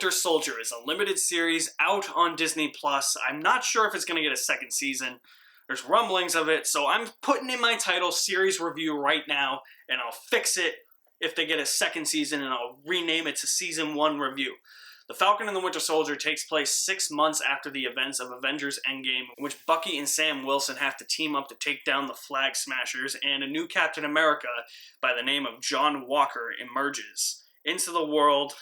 Winter Soldier is a limited series out on Disney+. I'm not sure if it's going to get a second season. There's rumblings of it, so I'm putting in my title series review right now, and I'll fix it if they get a second season, and I'll rename it to Season 1 Review. The Falcon and the Winter Soldier takes place 6 months after the events of Avengers Endgame, in which Bucky and Sam Wilson have to team up to take down the Flag Smashers, and a new Captain America by the name of John Walker emerges into the world,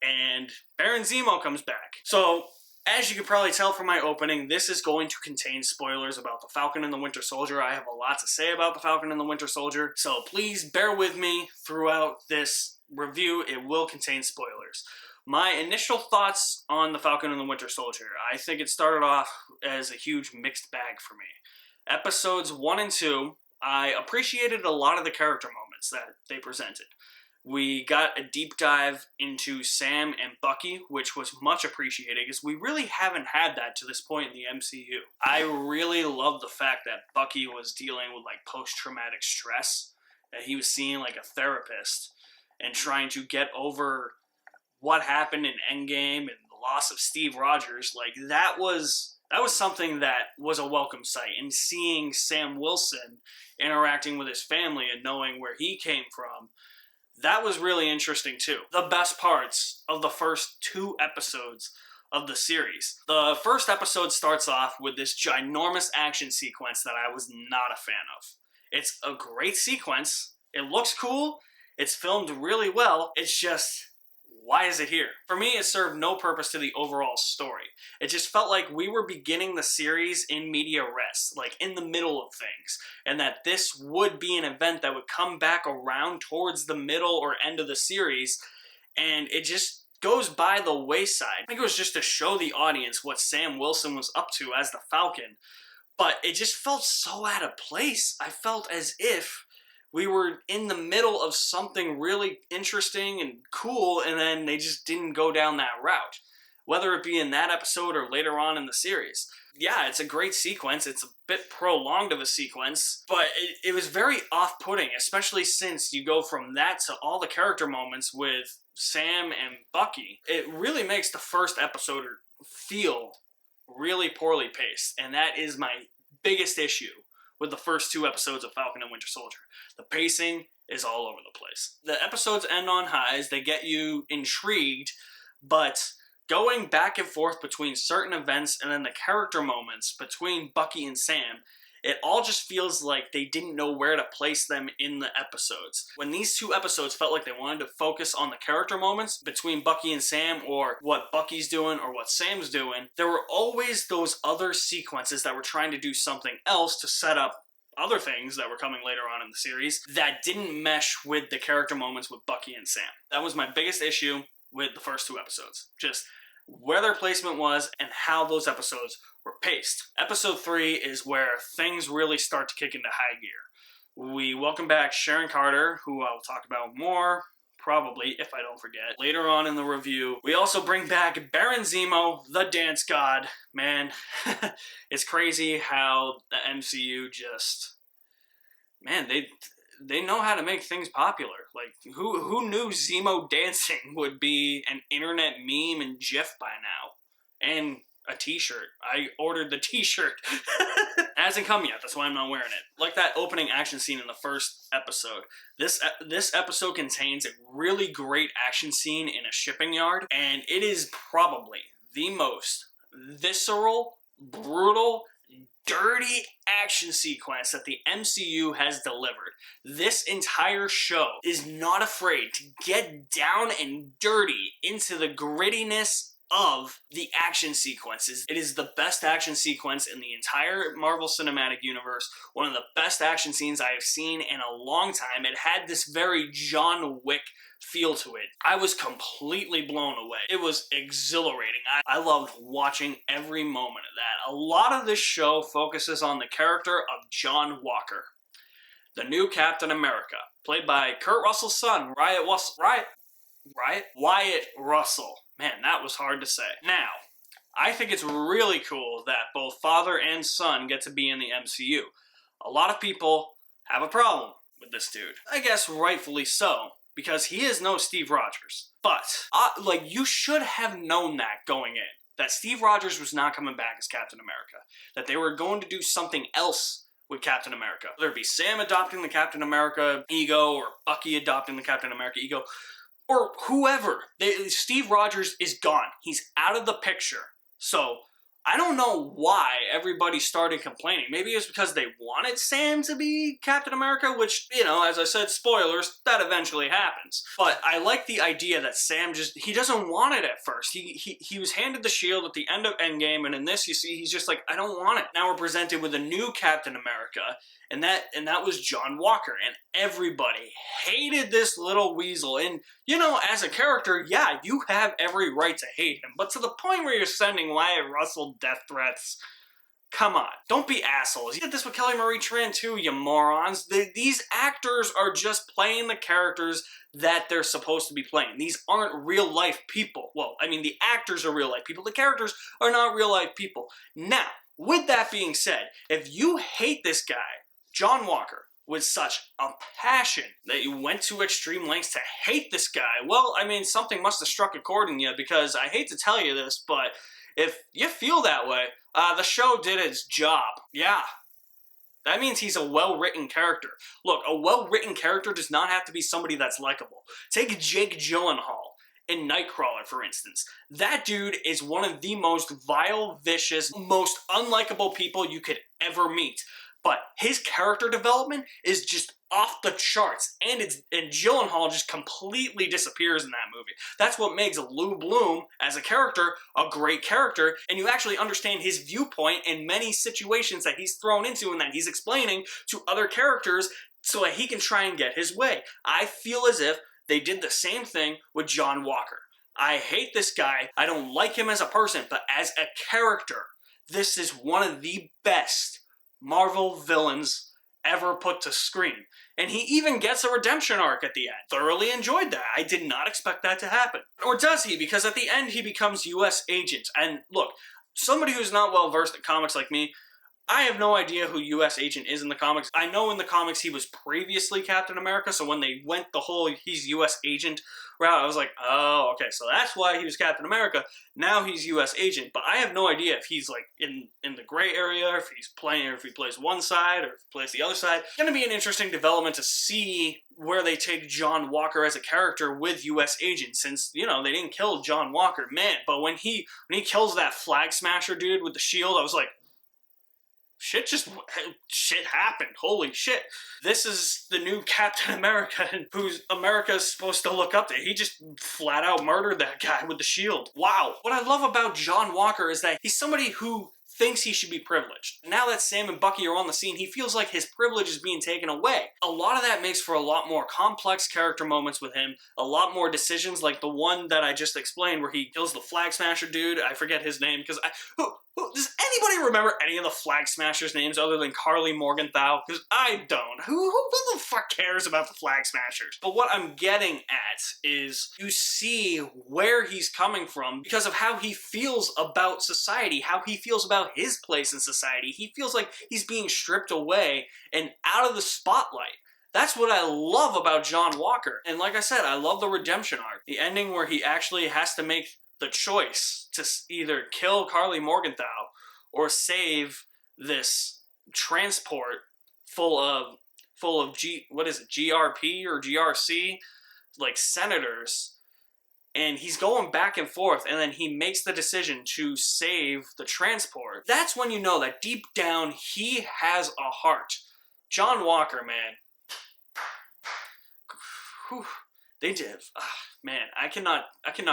and Baron Zemo comes back. So, as you can probably tell from my opening, this is going to contain spoilers about the Falcon and the Winter Soldier. I have a lot to say about the Falcon and the Winter Soldier, so please bear with me throughout this review. It will contain spoilers. My initial thoughts on the Falcon and the Winter Soldier. I think it started off as a huge mixed bag for me. Episodes 1 and 2, I appreciated a lot of the character moments that they presented. We got a deep dive into Sam and Bucky, which was much appreciated because we really haven't had that to this point in the MCU. I really love the fact that Bucky was dealing with like post-traumatic stress, that he was seeing like a therapist and trying to get over what happened in Endgame and the loss of Steve Rogers. Like that was something that was a welcome sight. And seeing Sam Wilson interacting with his family and knowing where he came from, that was really interesting too. The best parts of the first 2 episodes of the series. The first episode starts off with this ginormous action sequence that I was not a fan of. It's a great sequence. It looks cool. It's filmed really well. It's just, why is it here? For me, it served no purpose to the overall story. It just felt like we were beginning the series in media res, like in the middle of things, and that this would be an event that would come back around towards the middle or end of the series, and it just goes by the wayside. I think it was just to show the audience what Sam Wilson was up to as the Falcon, but it just felt so out of place. I felt as if we were in the middle of something really interesting and cool, and then they just didn't go down that route. Whether it be in that episode or later on in the series. Yeah, it's a great sequence. It's a bit prolonged of a sequence, but it was very off-putting, especially since you go from that to all the character moments with Sam and Bucky. It really makes the first episode feel really poorly paced, and that is my biggest issue with the first 2 episodes of Falcon and Winter Soldier. The pacing is all over the place. The episodes end on highs, they get you intrigued, but going back and forth between certain events and then the character moments between Bucky and Sam, it all just feels like they didn't know where to place them in the episodes. When these 2 episodes felt like they wanted to focus on the character moments between Bucky and Sam, or what Bucky's doing or what Sam's doing, there were always those other sequences that were trying to do something else to set up other things that were coming later on in the series that didn't mesh with the character moments with Bucky and Sam. That was my biggest issue with the first 2 episodes. Just where their placement was and how those episodes were paced. Episode 3 is where things really start to kick into high gear. We welcome back Sharon Carter, who I will talk about more, probably, if I don't forget, later on in the review. We also bring back Baron Zemo, the dance god. Man, it's crazy how the MCU just, man, they know how to make things popular. Like, who knew Zemo dancing would be an internet meme and GIF by now? And a t-shirt. I ordered the t-shirt. It hasn't come yet, that's why I'm not wearing it. Like that opening action scene in the first episode. This episode contains a really great action scene in a shipping yard, and it is probably the most visceral, brutal, dirty action sequence that the MCU has delivered. This entire show is not afraid to get down and dirty into the grittiness of the action sequences. It is the best action sequence in the entire Marvel Cinematic Universe. One of the best action scenes I have seen in a long time. It had this very John Wick feel to it. I was completely blown away. It was exhilarating. I loved watching every moment of that. A lot of this show focuses on the character of John Walker, the new Captain America, played by Kurt Russell's son, Wyatt Russell. Man, that was hard to say. Now, I think it's really cool that both father and son get to be in the MCU. A lot of people have a problem with this dude. I guess rightfully so. because he is no Steve Rogers. But, like, you should have known that going in. That Steve Rogers was not coming back as Captain America. That they were going to do something else with Captain America. Whether it be Sam adopting the Captain America ego, or Bucky adopting the Captain America ego, or whoever. Steve Rogers is gone. He's out of the picture. So, I don't know why everybody started complaining. Maybe it's because they wanted Sam to be Captain America, which, you know, as I said, spoilers, that eventually happens. But I like the idea that Sam he doesn't want it at first. He was handed the shield at the end of Endgame, and in this, you see, he's just like, I don't want it. Now we're presented with a new Captain America, and that was John Walker, and everybody hated this little weasel. And, you know, as a character, yeah, you have every right to hate him, but to the point where you're sending Wyatt Russell death threats, come on, don't be assholes. You did this with Kelly Marie Tran too, you morons. These actors are just playing the characters that they're supposed to be playing. These aren't real life people. Well, I mean, the actors are real life people. The characters are not real life people. Now, with that being said, if you hate this guy, John Walker, with such a passion that you went to extreme lengths to hate this guy, well, I mean, something must have struck a chord in you, because I hate to tell you this, but if you feel that way, the show did its job. Yeah. That means he's a well-written character. Look, a well-written character does not have to be somebody that's likable. Take Jake Gyllenhaal in Nightcrawler, for instance. That dude is one of the most vile, vicious, most unlikable people you could ever meet. But his character development is just off the charts, and Gyllenhaal just completely disappears in that movie. That's what makes Lou Bloom, as a character, a great character, and you actually understand his viewpoint in many situations that he's thrown into and that he's explaining to other characters so that he can try and get his way. I feel as if they did the same thing with John Walker. I hate this guy, I don't like him as a person, but as a character, this is one of the best Marvel villains ever put to screen. And he even gets a redemption arc at the end. Thoroughly enjoyed that. I did not expect that to happen. Or does he? Because at the end he becomes U.S. agent. And look, somebody who's not well versed in comics like me, I have no idea who U.S. Agent is in the comics. I know in the comics he was previously Captain America, so when they went the whole he's U.S. Agent route, I was like, oh, okay, so that's why he was Captain America. Now he's U.S. Agent, but I have no idea if he's like in the gray area, or if he's playing, or if he plays one side, or if he plays the other side. It's going to be an interesting development to see where they take John Walker as a character with U.S. Agent, since, you know, they didn't kill John Walker, man, but when he kills that Flag Smasher dude with the shield, I was like, shit happened. Holy shit. This is the new Captain America, who America is supposed to look up to. He just flat out murdered that guy with the shield. Wow. What I love about John Walker is that he's somebody who thinks he should be privileged. Now that Sam and Bucky are on the scene, he feels like his privilege is being taken away. A lot of that makes for a lot more complex character moments with him, a lot more decisions like the one that I just explained where he kills the Flag Smasher dude. I forget his name because does anybody remember any of the Flag Smashers' names other than Carly Morgenthau? Because I don't. Who the fuck cares about the Flag Smashers? But what I'm getting at is you see where he's coming from because of how he feels about society, how he feels about his place in society. He feels like he's being stripped away and out of the spotlight. That's what I love about John Walker. And like I said, I love the redemption arc. The ending where he actually has to make the choice to either kill Carly Morgenthau or save this transport full of GRP or GRC, like senators, and he's going back and forth, and then he makes the decision to save the transport. That's when you know that deep down he has a heart. John Walker, man. Whew. They did. Man, I cannot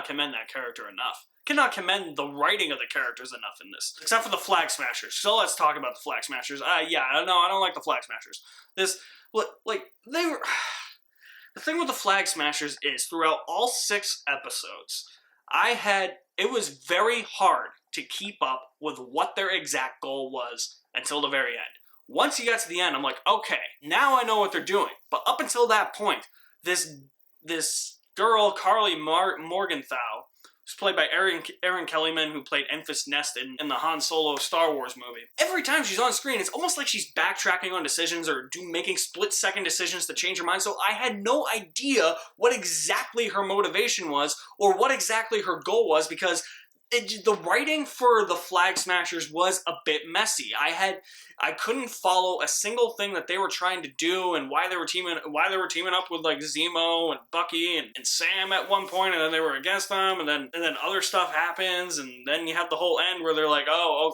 commend that character enough. Cannot commend the writing of the characters enough in this. Except for the Flag Smashers. So let's talk about the Flag Smashers. Yeah, I don't like the Flag Smashers. The thing with the Flag Smashers is, throughout all 6 episodes, it was very hard to keep up with what their exact goal was until the very end. Once you got to the end, I'm like, okay, now I know what they're doing. But up until that point, this girl, Carly Morgenthau, who's played by Erin Kellyman, who played Enfys Nest in the Han Solo Star Wars movie. Every time she's on screen, it's almost like she's backtracking on decisions or making split-second decisions to change her mind, so I had no idea what exactly her motivation was or what exactly her goal was, because the writing for the Flag Smashers was a bit messy. I couldn't follow a single thing that they were trying to do, and why they were teaming up with like Zemo and Bucky and Sam at one point, and then they were against them, and then other stuff happens, and then you have the whole end where they're like, oh,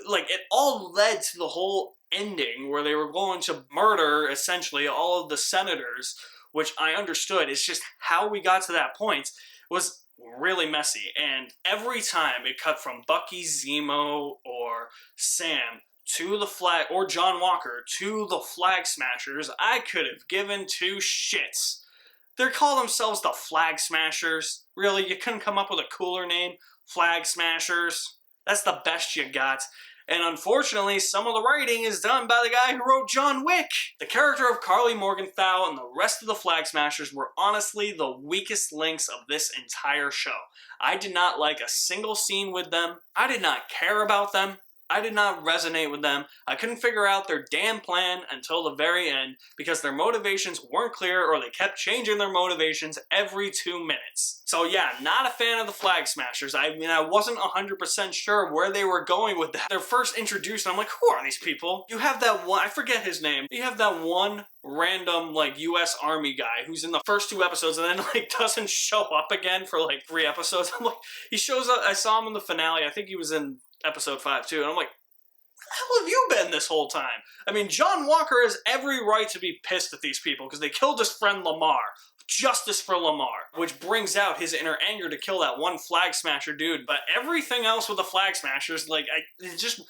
like it all led to the whole ending where they were going to murder essentially all of the senators, which I understood. It's just how we got to that point was really messy, and every time it cut from Bucky, Zemo, or Sam to the Flag, or John Walker to the Flag Smashers, I could have given two shits. They call themselves the Flag Smashers. Really, you couldn't come up with a cooler name? Flag Smashers? That's the best you got. And unfortunately, some of the writing is done by the guy who wrote John Wick. The character of Carly Morgenthau and the rest of the Flag Smashers were honestly the weakest links of this entire show. I did not like a single scene with them. I did not care about them. I did not resonate with them. I couldn't figure out their damn plan until the very end because their motivations weren't clear, or they kept changing their motivations every 2 minutes. So yeah, not a fan of the Flag Smashers. I mean, I wasn't 100% sure where they were going with that. They're first introduced, and I'm like, who are these people? You have that one, I forget his name. You have that one random, like, U.S. Army guy who's in the first 2 episodes and then, like, doesn't show up again for, like, 3 episodes. I'm like, he shows up, I saw him in the finale. I think he was in episode 5 too, and I'm like, where the hell have you been this whole time? I mean, John Walker has every right to be pissed at these people because they killed his friend Lamar. Justice for Lamar, which brings out his inner anger to kill that one Flag Smasher dude. But everything else with the Flag Smashers, like, it's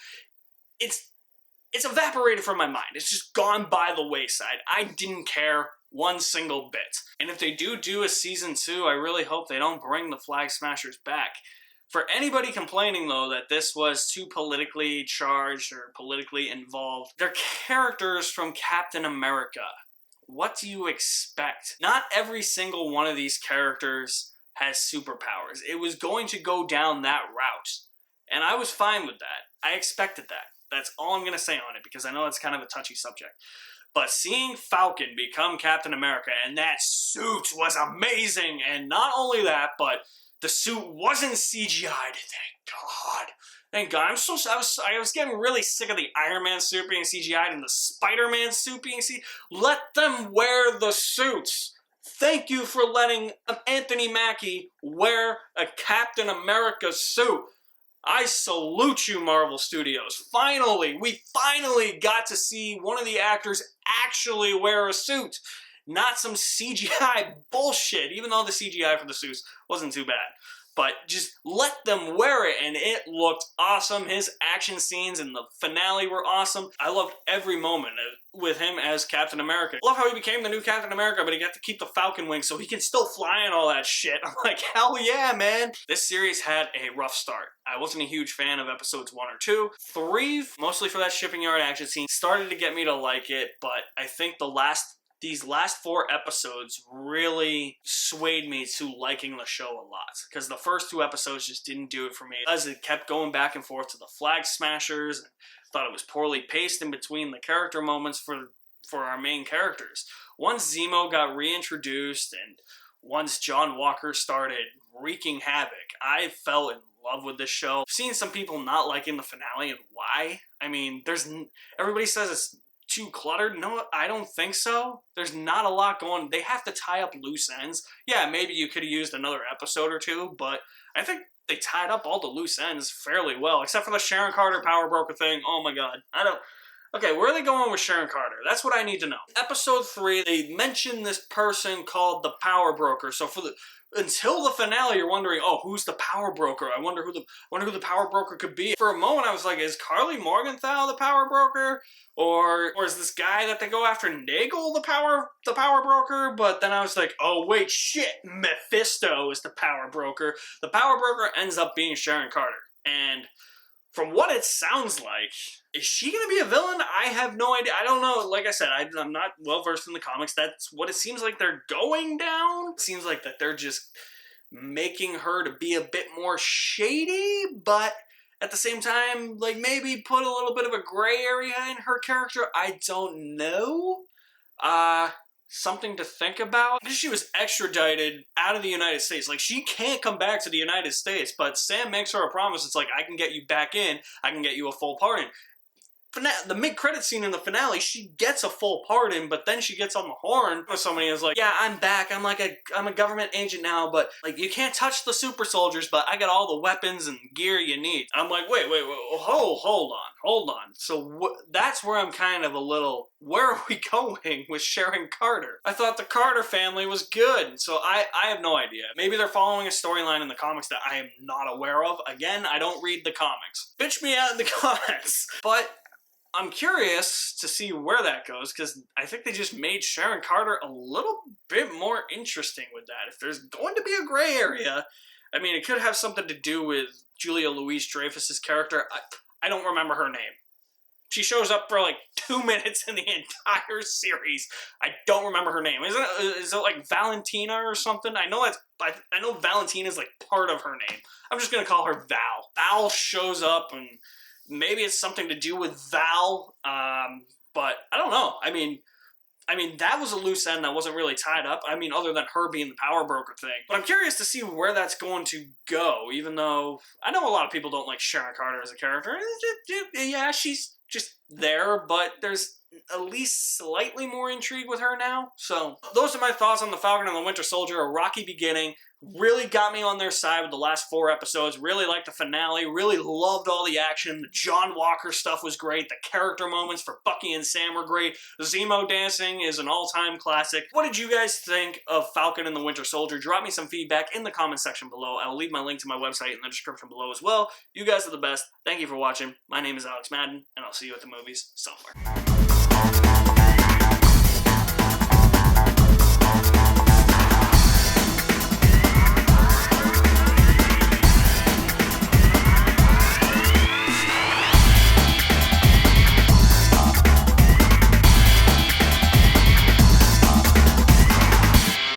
evaporated from my mind. It's just gone by the wayside. I didn't care one single bit. And if they do a season 2, I really hope they don't bring the Flag Smashers back. For anybody complaining, though, that this was too politically charged or politically involved, they're characters from Captain America. What do you expect? Not every single one of these characters has superpowers. It was going to go down that route, and I was fine with that. I expected that. That's all I'm going to say on it, because I know it's kind of a touchy subject. But seeing Falcon become Captain America, and that suit was amazing, and not only that, but the suit wasn't CGI'd. Thank God. Thank God. I was getting really sick of the Iron Man suit being CGI'd and the Spider-Man suit being CGI'd. Let them wear the suits. Thank you for letting Anthony Mackie wear a Captain America suit. I salute you, Marvel Studios. We finally got to see one of the actors actually wear a suit. Not some CGI bullshit, even though the CGI for the suits wasn't too bad. But just let them wear it, and it looked awesome. His action scenes in the finale were awesome. I loved every moment with him as Captain America. I love how he became the new Captain America, but he got to keep the Falcon wings so he can still fly and all that shit. I'm like, hell yeah, man. This series had a rough start. I wasn't a huge fan of episodes 1 or 2. 3, mostly for that shipping yard action scene, started to get me to like it, but I think these last 4 episodes really swayed me to liking the show a lot. Because the first 2 episodes just didn't do it for me. As it kept going back and forth to the Flag Smashers, and thought it was poorly paced in between the character moments for our main characters. Once Zemo got reintroduced, and once John Walker started wreaking havoc, I fell in love with this show. I've seen some people not liking the finale, and why? I mean, everybody says it's too cluttered. No, I don't think so. There's not a lot going. They have to tie up loose ends. Yeah, maybe you could have used another episode or 2, but I think they tied up all the loose ends fairly well, except for the Sharon Carter power broker thing. Oh my god. Okay, where are they going with Sharon Carter? That's what I need to know. Episode 3, they mention this person called the power broker. So until the finale, you're wondering, oh, who's the power broker? I wonder who the power broker could be. For a moment, I was like, is Carly Morgenthau the power broker? Or is this guy that they go after, Nagel, the power broker? But then I was like, oh, wait, shit, Mephisto is the power broker. The power broker ends up being Sharon Carter. And from what it sounds like, is she going to be a villain? I have no idea. I don't know. Like I said, I'm not well versed in the comics. That's what it seems like they're going down. It seems like that they're just making her to be a bit more shady, but at the same time, like, maybe put a little bit of a gray area in her character. I don't know. Something to think about. Because she was extradited out of the United States. Like, she can't come back to the United States, but Sam makes her a promise. It's like, I can get you back in. I can get you a full pardon. The mid-credit scene in the finale, she gets a full pardon, but then she gets on the horn with somebody and is like, yeah, I'm back, I'm a government agent now, but like, you can't touch the super soldiers, but I got all the weapons and gear you need. I'm like, wait, hold on. So that's where I'm kind of a little, where are we going with Sharon Carter? I thought the Carter family was good, so I have no idea. Maybe they're following a storyline in the comics that I am not aware of. Again, I don't read the comics. Bitch me out in the comments. But I'm curious to see where that goes, because I think they just made Sharon Carter a little bit more interesting with that. If there's going to be a gray area, I mean, it could have something to do with Julia Louis-Dreyfus's character. I don't remember her name. She shows up for like 2 minutes in the entire series. I don't remember her name. Is it like Valentina or something? I know Valentina is like part of her name. I'm just gonna call her Val. Val shows up and maybe it's something to do with Val, but I don't know. I mean, that was a loose end that wasn't really tied up. I mean, other than her being the power broker thing. But I'm curious to see where that's going to go, even though I know a lot of people don't like Sharon Carter as a character. Yeah, she's just there, but there's at least slightly more intrigue with her now. So those are my thoughts on the Falcon and the Winter Soldier. A rocky beginning. Really got me on their side with the last 4 episodes. Really liked the finale. Really loved all the action. The John Walker stuff was great. The character moments for Bucky and Sam were great. Zemo dancing is an all-time classic. What did you guys think of Falcon and the Winter Soldier? Drop me some feedback in the comment section below. I will leave my link to my website in the description below as well. You guys are the best. Thank you for watching. My name is Alex Madden, and I'll see you at the movies somewhere.